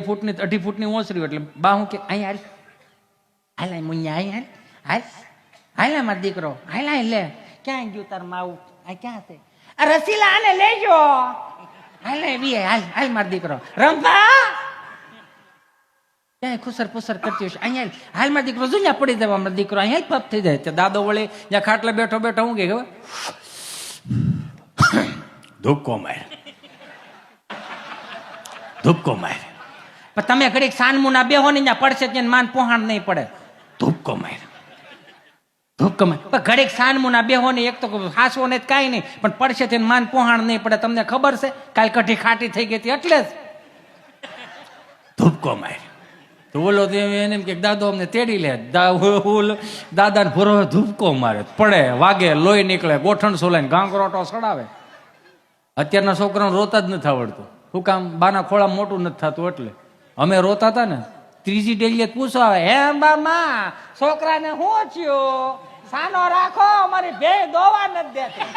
ફૂટની 2.5 ફૂટની ઓસરી એટલે બા હું કે અહીં હાલ હાલ મુન્યા અહીં હાલ હાલ હાલ મારો દીકરો હાલ હાલ લે ક્યાં ગયું તાર માવું આ ક્યાં છે આ રસીલા આને લેજો હાલ વી હાલ હાલ મારો દીકરો રંભા ક્યાંય ખુસર પુસર કરતી હશે અહીંયા હાલ મારો દીકરો જુન્યા પડી જવા મારો દીકરો અહીંયા પપ થઈ જાય દાદો વળે જ્યાં ખાટલે બેઠો બેઠો હું કે ખબર ધુક્કો માર ધુક્કો માર પણ તમે ઘડીક સાનમુના બેહો ને ત્યાં પડશે ત્યાં માન પોહાણ નહીં પડે ધુક્કો માર ધુક્કો માર પણ ઘડીક સાનમુના બેહો ને એક તો હાસવો ને કાંઈ નહીં પણ પડશે ત્યાં માન પોહાણ નહીં પડે તમને ખબર છે કાલ કઢી ખાટી થઈ ગઈ હતી એટલે જ ધુક્કો માર તો બોલો એને એમ કે દાદો અમને તેડી લે દાદાને ભરો ધૂપકો મારે પડે વાગે લોહી નીકળે ગોઠણ સોલાઈને ગાંગરોટો સડાવે અત્યારના છોકરાને રોતા જ નથી આવડતું શું કામ બાના ખોળા મોટું નથી થતું એટલે અમે રોતા હતા ને ત્રીજી ડેલીએ પૂછો આવે હે બામા છોકરાને શું થયું સાનો રાખો અમારી ભે દોવા નથી દેતી